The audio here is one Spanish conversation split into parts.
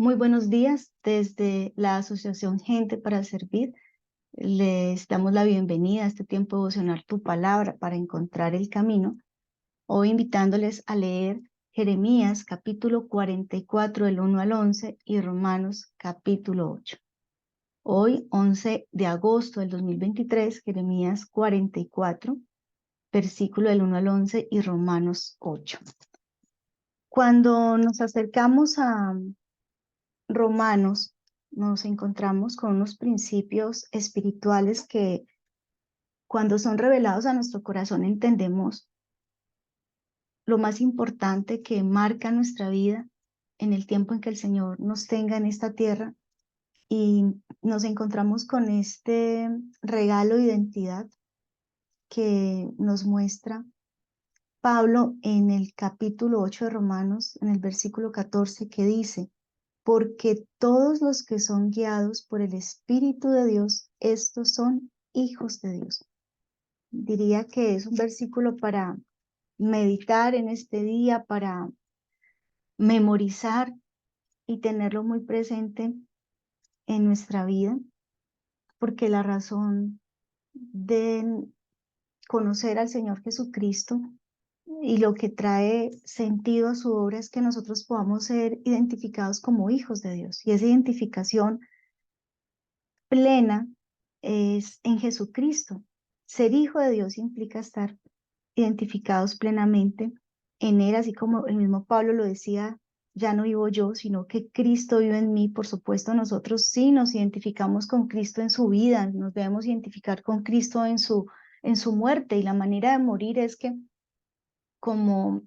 Muy buenos días desde la Asociación Gente para Servir. Les damos la bienvenida a este tiempo devocional Tu Palabra para encontrar el camino. Hoy invitándoles a leer Jeremías capítulo 44 del 1 al 11 y Romanos capítulo 8. Hoy, 11 de agosto del 2023, Jeremías 44, versículo del 1 al 11 y Romanos 8. Cuando nos acercamos a Romanos, nos encontramos con unos principios espirituales que cuando son revelados a nuestro corazón entendemos lo más importante que marca nuestra vida en el tiempo en que el Señor nos tenga en esta tierra, y nos encontramos con este regalo de identidad que nos muestra Pablo en el capítulo 8 de Romanos, en el versículo 14, que dice: porque todos los que son guiados por el Espíritu de Dios, estos son hijos de Dios. Diría que es un versículo para meditar en este día, para memorizar y tenerlo muy presente en nuestra vida, porque la razón de conocer al Señor Jesucristo y lo que trae sentido a su obra es que nosotros podamos ser identificados como hijos de Dios. Y esa identificación plena es en Jesucristo. Ser hijo de Dios implica estar identificados plenamente en Él, así como el mismo Pablo lo decía: ya no vivo yo, sino que Cristo vive en mí. Por supuesto, nosotros sí nos identificamos con Cristo en su vida, nos debemos identificar con Cristo en su muerte, y la manera de morir es que, como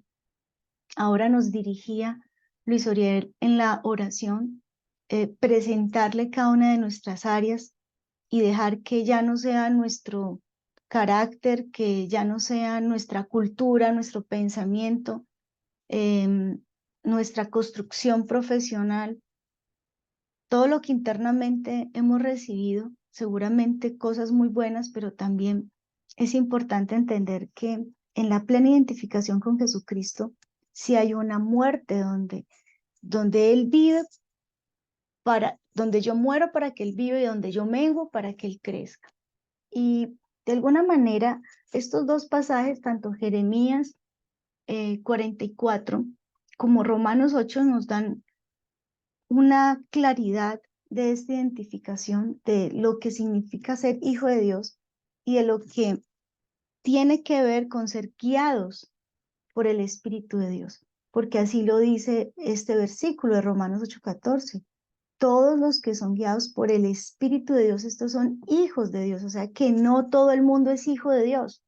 ahora nos dirigía Luis Oriel en la oración, presentarle cada una de nuestras áreas y dejar que ya no sea nuestro carácter, que ya no sea nuestra cultura, nuestro pensamiento, nuestra construcción profesional, todo lo que internamente hemos recibido, seguramente cosas muy buenas, pero también es importante entender que en la plena identificación con Jesucristo, si hay una muerte donde Él vive, donde yo muero para que Él vive, y donde yo menguo para que Él crezca. Y de alguna manera, estos dos pasajes, tanto Jeremías 44 como Romanos 8, nos dan una claridad de esta identificación de lo que significa ser hijo de Dios y de lo que tiene que ver con ser guiados por el Espíritu de Dios. Porque así lo dice este versículo de Romanos 8:14. Todos los que son guiados por el Espíritu de Dios, estos son hijos de Dios. O sea que no todo el mundo es hijo de Dios,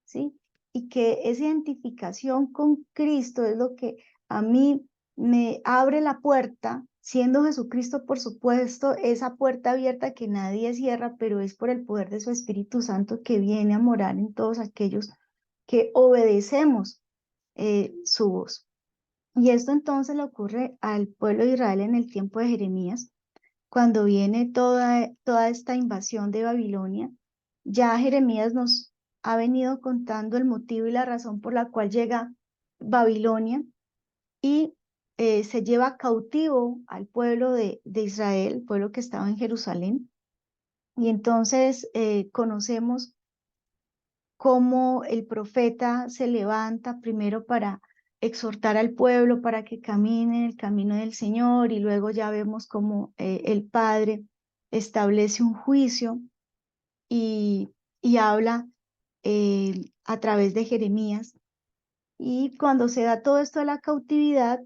¿sí? Y que esa identificación con Cristo es lo que a mí me abre la puerta, siendo Jesucristo, por supuesto, esa puerta abierta que nadie cierra, pero es por el poder de su Espíritu Santo que viene a morar en todos aquellos que obedecemos su voz. Y esto entonces le ocurre al pueblo de Israel en el tiempo de Jeremías, cuando viene toda esta invasión de Babilonia. Ya Jeremías nos ha venido contando el motivo y la razón por la cual llega Babilonia y se lleva cautivo al pueblo de Israel, el pueblo que estaba en Jerusalén. Y entonces conocemos cómo el profeta se levanta primero para exhortar al pueblo para que camine el camino del Señor, y luego ya vemos cómo el Padre establece un juicio y, y habla a través de Jeremías. Y cuando se da todo esto de la cautividad,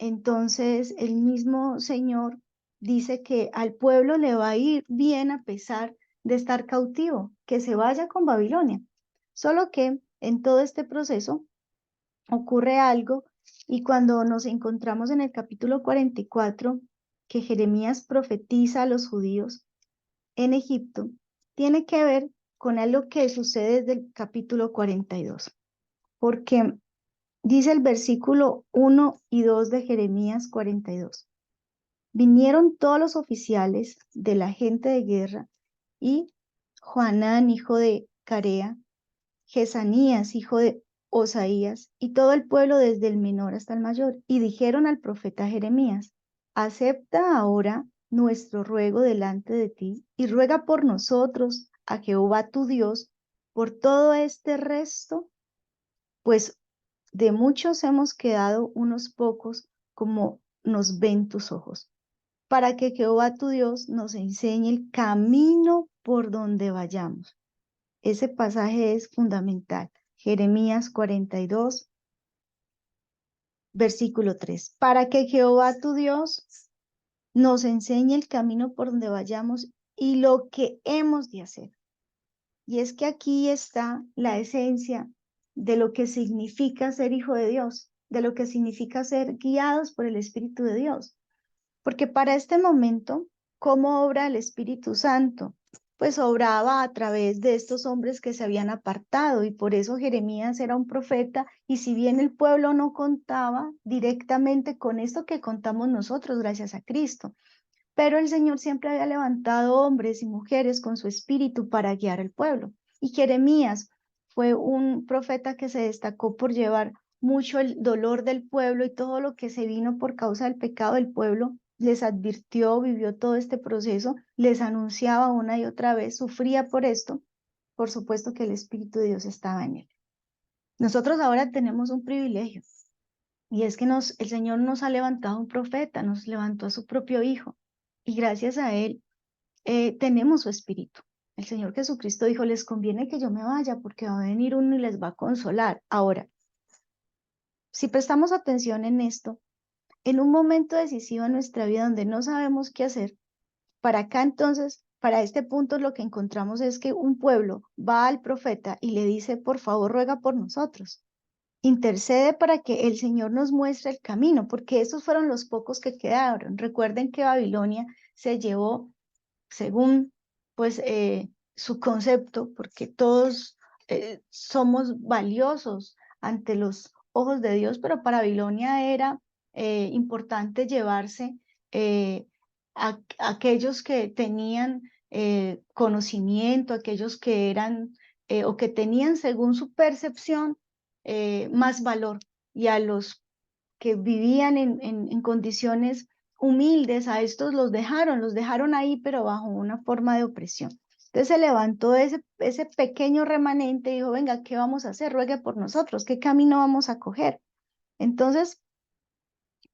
entonces el mismo Señor dice que al pueblo le va a ir bien a pesar de estar cautivo, que se vaya con Babilonia. Solo que en todo este proceso ocurre algo, y cuando nos encontramos en el capítulo 44, que Jeremías profetiza a los judíos en Egipto, tiene que ver con algo que sucede desde el capítulo 42, porque dice el versículo 1 y 2 de Jeremías 42: vinieron todos los oficiales de la gente de guerra, y Joanán, hijo de Carea, Jesanías, hijo de Osaías, y todo el pueblo desde el menor hasta el mayor, y dijeron al profeta Jeremías: acepta ahora nuestro ruego delante de ti y ruega por nosotros a Jehová tu Dios por todo este resto, pues de muchos hemos quedado unos pocos como nos ven tus ojos, para que Jehová tu Dios nos enseñe el camino por donde vayamos. Ese pasaje es fundamental. Jeremías 42, versículo 3. Para que Jehová tu Dios nos enseñe el camino por donde vayamos y lo que hemos de hacer. Y es que aquí está la esencia de lo que significa ser hijo de Dios, de lo que significa ser guiados por el Espíritu de Dios. Porque para este momento, ¿cómo obra el Espíritu Santo? Pues obraba a través de estos hombres que se habían apartado, y por eso Jeremías era un profeta, y si bien el pueblo no contaba directamente con esto que contamos nosotros gracias a Cristo, pero el Señor siempre había levantado hombres y mujeres con su espíritu para guiar al pueblo. Y Jeremías fue un profeta que se destacó por llevar mucho el dolor del pueblo y todo lo que se vino por causa del pecado del pueblo. Les advirtió, vivió todo este proceso, les anunciaba una y otra vez, sufría por esto. Por supuesto que el Espíritu de Dios estaba en él. Nosotros ahora tenemos un privilegio, y es que el Señor nos ha levantado un profeta, nos levantó a su propio Hijo, y gracias a él tenemos su espíritu. El Señor Jesucristo dijo, les conviene que yo me vaya porque va a venir uno y les va a consolar. Ahora, si prestamos atención en esto, en un momento decisivo en nuestra vida donde no sabemos qué hacer, para acá entonces, para este punto lo que encontramos es que un pueblo va al profeta y le dice, por favor, ruega por nosotros. Intercede para que el Señor nos muestre el camino, porque esos fueron los pocos que quedaron. Recuerden que Babilonia se llevó, según pues su concepto, porque todos somos valiosos ante los ojos de Dios, pero para Babilonia era importante llevarse aquellos que tenían conocimiento, aquellos que eran o que tenían según su percepción más valor, y a los que vivían en condiciones humildes, a estos los dejaron ahí, pero bajo una forma de opresión. Entonces se levantó ese pequeño remanente y dijo, venga, ¿qué vamos a hacer? Ruegue por nosotros, ¿qué camino vamos a coger? Entonces,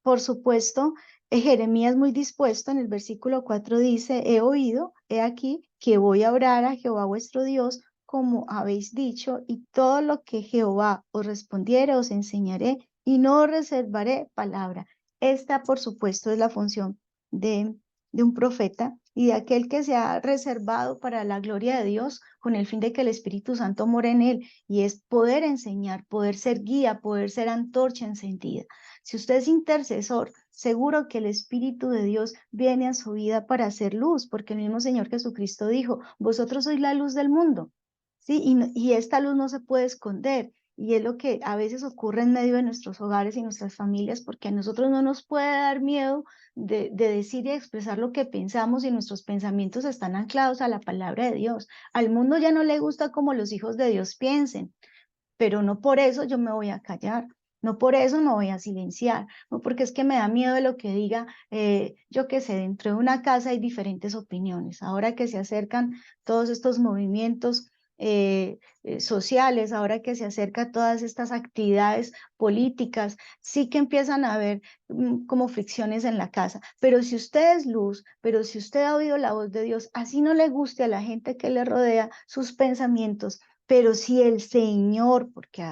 por supuesto, Jeremías muy dispuesto en el versículo 4 dice, he oído, he aquí, que voy a orar a Jehová vuestro Dios, como habéis dicho, y todo lo que Jehová os respondiere os enseñaré, y no os reservaré palabra. Esta, por supuesto, es la función de un profeta y de aquel que se ha reservado para la gloria de Dios, con el fin de que el Espíritu Santo more en él, y es poder enseñar, poder ser guía, poder ser antorcha encendida. Si usted es intercesor, seguro que el Espíritu de Dios viene a su vida para hacer luz, porque el mismo Señor Jesucristo dijo, vosotros sois la luz del mundo, ¿sí? Y esta luz no se puede esconder, y es lo que a veces ocurre en medio de nuestros hogares y nuestras familias, porque a nosotros no nos puede dar miedo de decir y expresar lo que pensamos, y nuestros pensamientos están anclados a la palabra de Dios. Al mundo ya no le gusta como los hijos de Dios piensen, pero no por eso yo me voy a callar, no por eso me voy a silenciar, no porque es que me da miedo de lo que diga, yo qué sé, dentro de una casa hay diferentes opiniones. Ahora que se acercan todos estos movimientos sociales, ahora que se acercan todas estas actividades políticas, sí que empiezan a haber como fricciones en la casa. Pero si usted es luz, pero si usted ha oído la voz de Dios, así no le guste a la gente que le rodea sus pensamientos, pero si el Señor, porque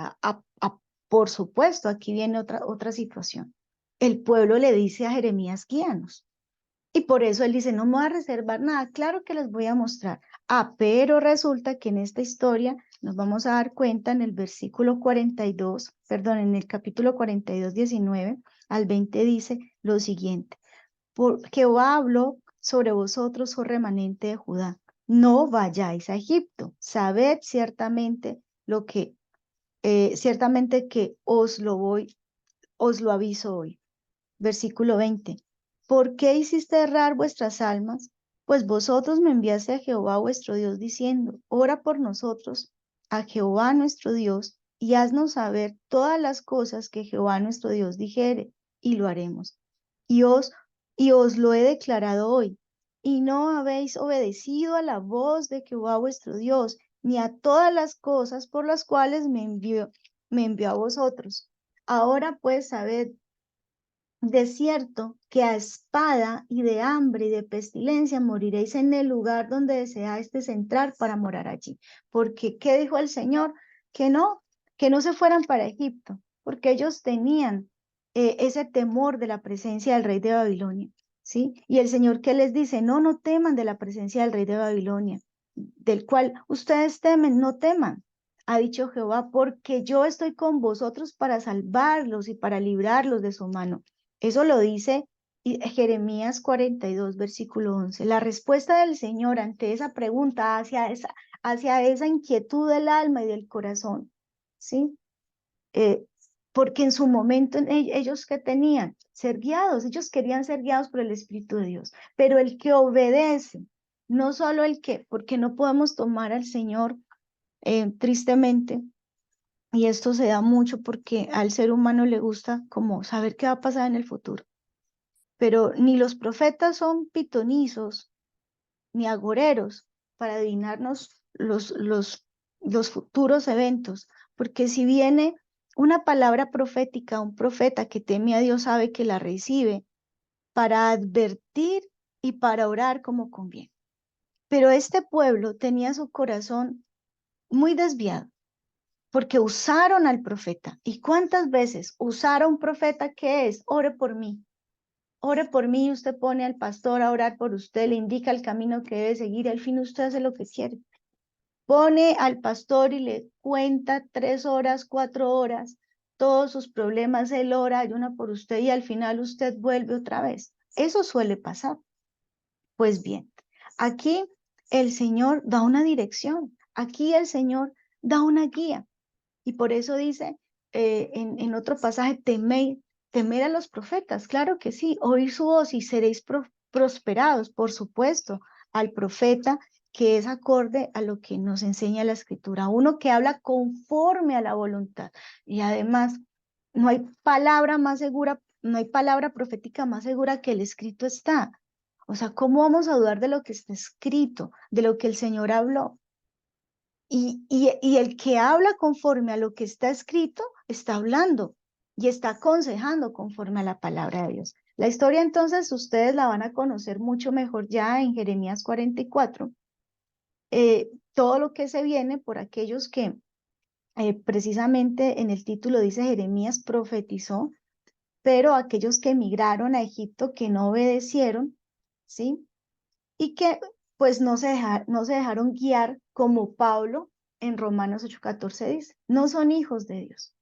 por supuesto, aquí viene otra situación, el pueblo le dice a Jeremías, guíanos. Y por eso él dice, no me voy a reservar nada, claro que les voy a mostrar. Pero resulta que en esta historia nos vamos a dar cuenta en el versículo 42, perdón, en el capítulo 42, 19 al 20 dice lo siguiente. Jehová habló sobre vosotros, oh remanente de Judá, no vayáis a Egipto, sabed ciertamente que os lo aviso hoy. Versículo 20. ¿Por qué hiciste errar vuestras almas? Pues vosotros me enviaste a Jehová vuestro Dios diciendo, ora por nosotros a Jehová nuestro Dios y haznos saber todas las cosas que Jehová nuestro Dios dijere, y lo haremos. Y os y os lo he declarado hoy. Y no habéis obedecido a la voz de Jehová vuestro Dios, ni a todas las cosas por las cuales me envió a vosotros. Ahora pues sabed de cierto que a espada y de hambre y de pestilencia moriréis en el lugar donde deseáis entrar para morar allí. Porque, ¿qué dijo el Señor? Que no se fueran para Egipto, porque ellos tenían ese temor de la presencia del rey de Babilonia, ¿sí? Y el Señor que les dice, no, no teman de la presencia del rey de Babilonia, del cual ustedes temen, no teman. Ha dicho Jehová, porque yo estoy con vosotros para salvarlos y para librarlos de su mano. Eso lo dice Jeremías 42, versículo 11. La respuesta del Señor ante esa pregunta, hacia esa inquietud del alma y del corazón, ¿sí? Eh, Porque en su momento ellos que tenían ser guiados, ellos querían ser guiados por el Espíritu de Dios, pero el que obedece, no solo el que, porque no podemos tomar al Señor tristemente, y esto se da mucho porque al ser humano le gusta como saber qué va a pasar en el futuro. Pero ni los profetas son pitonizos ni agoreros para adivinarnos los futuros eventos, porque si viene una palabra profética, un profeta que teme a Dios sabe que la recibe para advertir y para orar como conviene. Pero este pueblo tenía su corazón muy desviado, porque usaron al profeta. ¿Y cuántas veces usar a un profeta que es, ore por mí? Ore por mí, usted pone al pastor a orar por usted, le indica el camino que debe seguir, al fin usted hace lo que quiere. Pone al pastor y le cuenta 3 horas, 4 horas, todos sus problemas, él ora, ayuna por usted y al final usted vuelve otra vez. Eso suele pasar. Pues bien, aquí el Señor da una dirección, aquí el Señor da una guía. Y por eso dice en otro pasaje, temer a los profetas, claro que sí, oír su voz y seréis prosperados, por supuesto, al profeta que es acorde a lo que nos enseña la escritura, uno que habla conforme a la voluntad. Y además, no hay palabra más segura, no hay palabra profética más segura que el escrito está. O sea, ¿cómo vamos a dudar de lo que está escrito, de lo que el Señor habló? Y el que habla conforme a lo que está escrito, está hablando y está aconsejando conforme a la palabra de Dios. La historia entonces ustedes la van a conocer mucho mejor ya en Jeremías 44. Todo lo que se viene por aquellos que precisamente en el título dice Jeremías profetizó, pero aquellos que emigraron a Egipto que no obedecieron, ¿sí? Y que pues no se dejaron guiar como Pablo en Romanos 8:14 dice, no son hijos de Dios.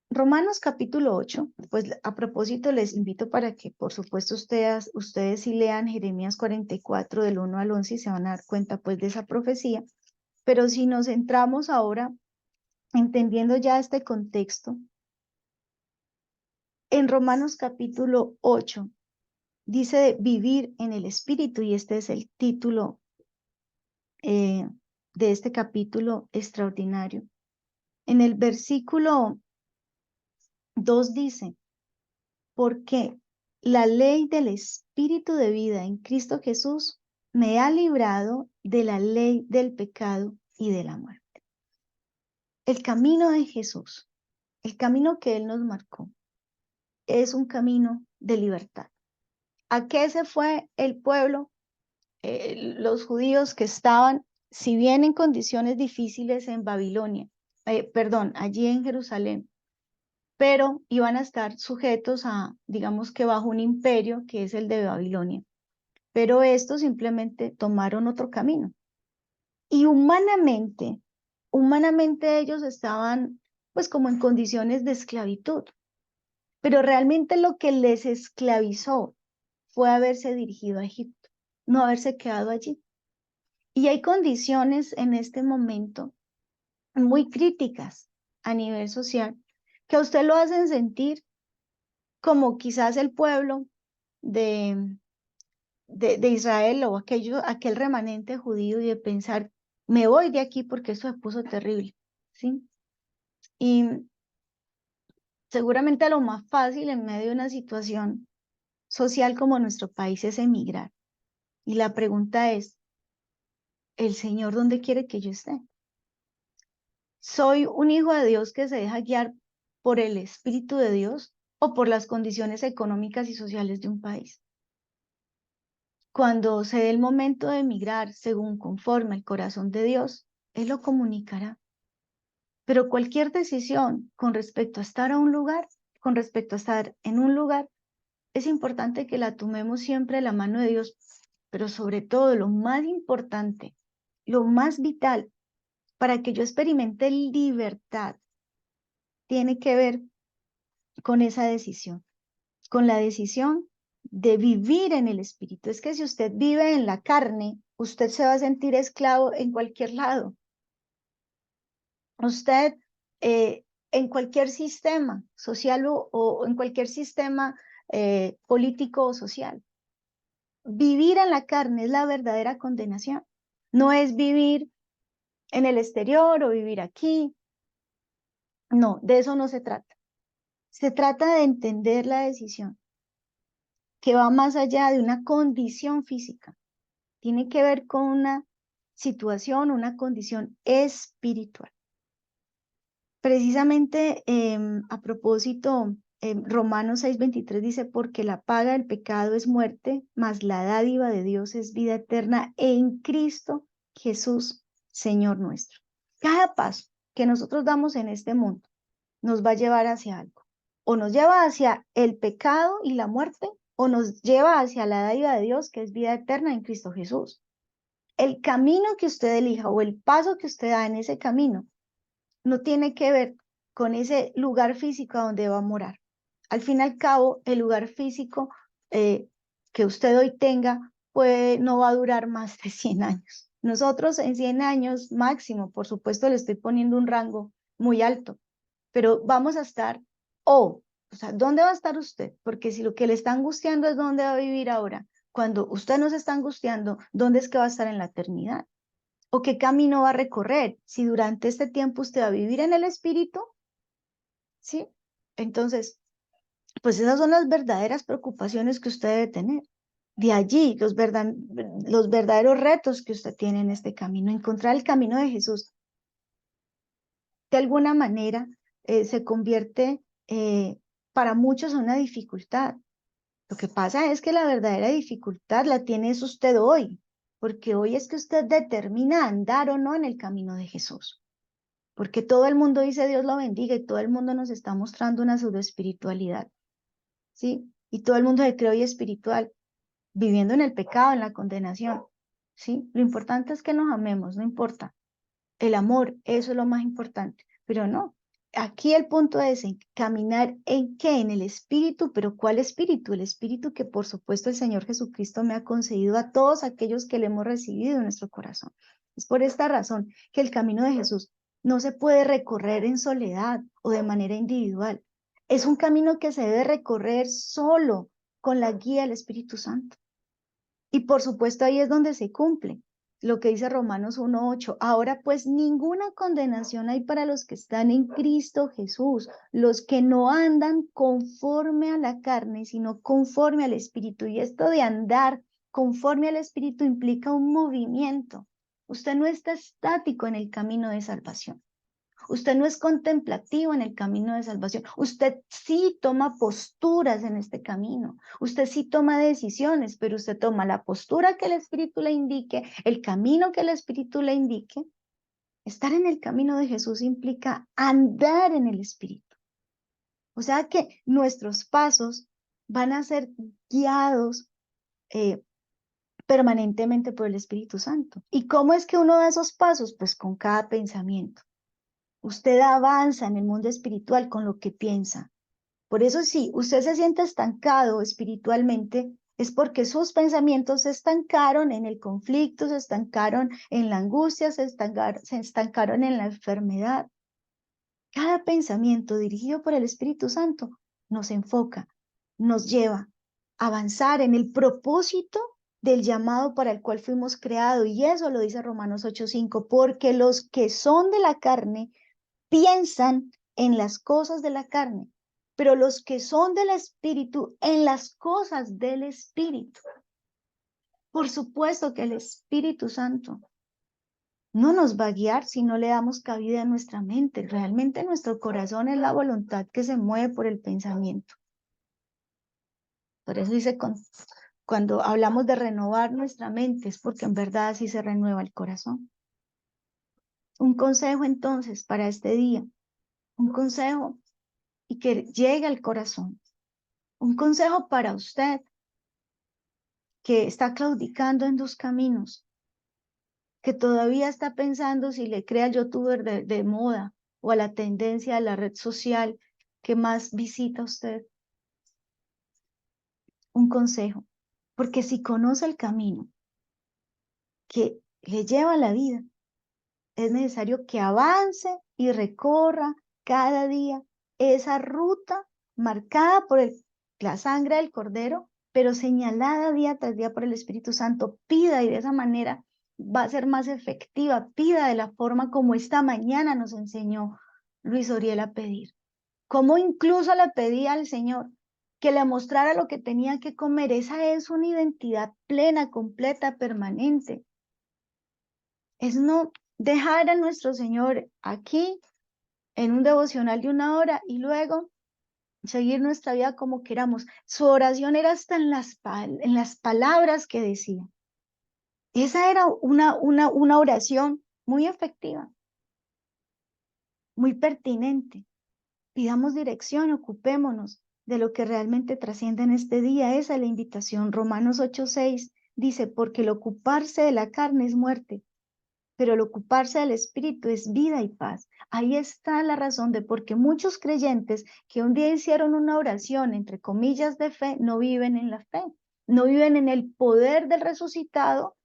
Romanos capítulo 8, pues a propósito les invito para que por supuesto ustedes sí lean Jeremías 44 del 1 al 11 y se van a dar cuenta pues de esa profecía, pero si nos centramos ahora entendiendo ya este contexto, en Romanos capítulo 8 dice de vivir en el Espíritu y este es el título eh, de este capítulo extraordinario. En el versículo 2 dice, porque la ley del Espíritu de vida en Cristo Jesús me ha librado de la ley del pecado y de la muerte. El camino de Jesús, el camino que Él nos marcó, es un camino de libertad. ¿A qué se fue el pueblo? Los judíos que estaban, si bien en condiciones difíciles en Babilonia, perdón, allí en Jerusalén, pero iban a estar sujetos a, digamos que bajo un imperio que es el de Babilonia. Pero estos simplemente tomaron otro camino. Y humanamente ellos estaban pues como en condiciones de esclavitud. Pero realmente lo que les esclavizó fue haberse dirigido a Egipto, no haberse quedado allí. Y hay condiciones en este momento muy críticas a nivel social que a usted lo hacen sentir como quizás el pueblo de, de Israel o aquel remanente judío y de pensar, me voy de aquí porque esto se puso terrible, ¿sí? Y seguramente lo más fácil en medio de una situación social como nuestro país es emigrar. Y la pregunta es, ¿el Señor dónde quiere que yo esté? ¿Soy un hijo de Dios que se deja guiar por el Espíritu de Dios o por las condiciones económicas y sociales de un país? Cuando se dé el momento de emigrar según conforme al corazón de Dios, Él lo comunicará. Pero cualquier decisión con respecto a estar a un lugar, con respecto a estar en un lugar, es importante que la tomemos siempre de la mano de Dios, pero sobre todo lo más importante, lo más vital, para que yo experimente libertad, tiene que ver con esa decisión, con la decisión de vivir en el Espíritu. Es que si usted vive en la carne, usted se va a sentir esclavo en cualquier lado. Usted en cualquier sistema social o en cualquier sistema político o social. Vivir en la carne es la verdadera condenación. No es vivir en el exterior o vivir aquí. No, de eso no se trata. Se trata de entender la decisión que va más allá de una condición física. Tiene que ver con una situación, una condición espiritual. Precisamente a propósito, Romanos 6:23 dice, porque la paga del pecado es muerte, mas la dádiva de Dios es vida eterna en Cristo Jesús, Señor nuestro. Cada paso que nosotros damos en este mundo nos va a llevar hacia algo. O nos lleva hacia el pecado y la muerte, o nos lleva hacia la dádiva de Dios, que es vida eterna en Cristo Jesús. El camino que usted elija o el paso que usted da en ese camino no tiene que ver con ese lugar físico a donde va a morar. Al fin y al cabo, el lugar físico que usted hoy tenga, pues no va a durar más de 100 años. Nosotros en 100 años máximo, por supuesto le estoy poniendo un rango muy alto, pero vamos a estar, o sea, ¿dónde va a estar usted? Porque si lo que le está angustiando es dónde va a vivir ahora, cuando usted no se está angustiando, ¿dónde es que va a estar en la eternidad? ¿O qué camino va a recorrer? Si durante este tiempo usted va a vivir en el Espíritu, ¿sí? Entonces, pues esas son las verdaderas preocupaciones que usted debe tener. De allí, los verdaderos retos que usted tiene en este camino, encontrar el camino de Jesús. De alguna manera, se convierte para muchos en una dificultad. Lo que pasa es que la verdadera dificultad la tiene es usted hoy, porque hoy es que usted determina andar o no en el camino de Jesús. Porque todo el mundo dice Dios lo bendiga y todo el mundo nos está mostrando una pseudoespiritualidad, ¿sí? Y todo el mundo se cree hoy espiritual, viviendo en el pecado, en la condenación, ¿sí? Lo importante es que nos amemos, no importa. El amor, eso es lo más importante, pero no. Aquí el punto es en caminar en qué, en el espíritu, pero ¿cuál espíritu? El espíritu que por supuesto el Señor Jesucristo me ha concedido a todos aquellos que le hemos recibido en nuestro corazón. Es por esta razón que el camino de Jesús no se puede recorrer en soledad o de manera individual. Es un camino que se debe recorrer solo con la guía del Espíritu Santo. Y por supuesto ahí es donde se cumple lo que dice Romanos 1:8. Ahora pues ninguna condenación hay para los que están en Cristo Jesús, los que no andan conforme a la carne, sino conforme al Espíritu. Y esto de andar conforme al Espíritu implica un movimiento. Usted no está estático en el camino de salvación. Usted no es contemplativo en el camino de salvación. Usted sí toma posturas en este camino. Usted sí toma decisiones, pero usted toma la postura que el Espíritu le indique, el camino que el Espíritu le indique. Estar en el camino de Jesús implica andar en el Espíritu. O sea que nuestros pasos van a ser guiados permanentemente por el Espíritu Santo. ¿Y cómo es que uno da esos pasos? Pues con cada pensamiento. Usted avanza en el mundo espiritual con lo que piensa. Por eso si usted se siente estancado espiritualmente, es porque sus pensamientos se estancaron en el conflicto, se estancaron en la angustia, se estancaron en la enfermedad. Cada pensamiento dirigido por el Espíritu Santo nos enfoca, nos lleva a avanzar en el propósito del llamado para el cual fuimos creados. Y eso lo dice Romanos 8:5, porque los que son de la carne piensan en las cosas de la carne, pero los que son del Espíritu en las cosas del Espíritu. Por supuesto que el Espíritu Santo no nos va a guiar si no le damos cabida a nuestra mente. Realmente nuestro corazón es la voluntad que se mueve por el pensamiento. Por eso dice, cuando hablamos de renovar nuestra mente, es porque en verdad así se renueva el corazón. Un consejo entonces para este día, un consejo y que llegue al corazón. Un consejo para usted que está claudicando en dos caminos, que todavía está pensando si le cree al youtuber de moda o a la tendencia de la red social que más visita usted. Un consejo, porque si conoce el camino que le lleva a la vida, es necesario que avance y recorra cada día esa ruta marcada por la sangre del Cordero, pero señalada día tras día por el Espíritu Santo. Pida y de esa manera va a ser más efectiva. Pida de la forma como esta mañana nos enseñó Luis Oriel a pedir. Como incluso le pedía al Señor que le mostrara lo que tenía que comer. Esa es una identidad plena, completa, permanente. Es no dejar a nuestro Señor aquí en un devocional de 1 hora y luego seguir nuestra vida como queramos. Su oración era hasta en las palabras que decía. Esa era una oración muy efectiva, muy pertinente. Pidamos dirección, ocupémonos de lo que realmente trasciende en este día. Esa es la invitación. Romanos 8:6 dice, porque el ocuparse de la carne es muerte, pero el ocuparse del Espíritu es vida y paz. Ahí está la razón de por qué muchos creyentes que un día hicieron una oración, entre comillas, de fe, no viven en la fe, no viven en el poder del resucitado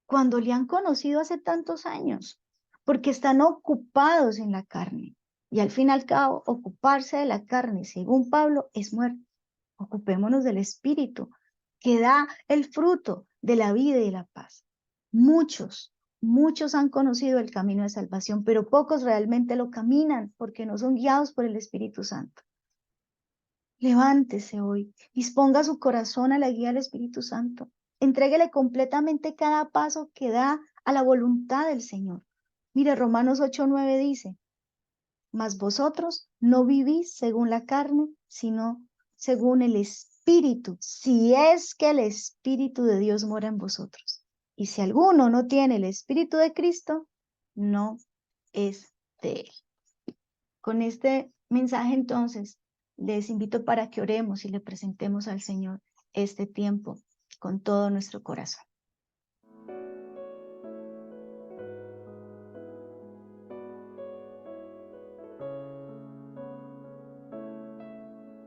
cuando le han conocido hace tantos años, porque están ocupados en la carne. Y al fin y al cabo, ocuparse de la carne, según Pablo, es muerte. Ocupémonos del Espíritu, que da el fruto de la vida y de la paz. Muchos han conocido el camino de salvación, pero pocos realmente lo caminan porque no son guiados por el Espíritu Santo. Levántese hoy, disponga su corazón a la guía del Espíritu Santo. Entréguele completamente cada paso que da a la voluntad del Señor. Mire, Romanos 8:9 dice, mas vosotros no vivís según la carne, sino según el Espíritu, si es que el Espíritu de Dios mora en vosotros. Y si alguno no tiene el Espíritu de Cristo, no es de él. Con este mensaje entonces, les invito para que oremos y le presentemos al Señor este tiempo con todo nuestro corazón.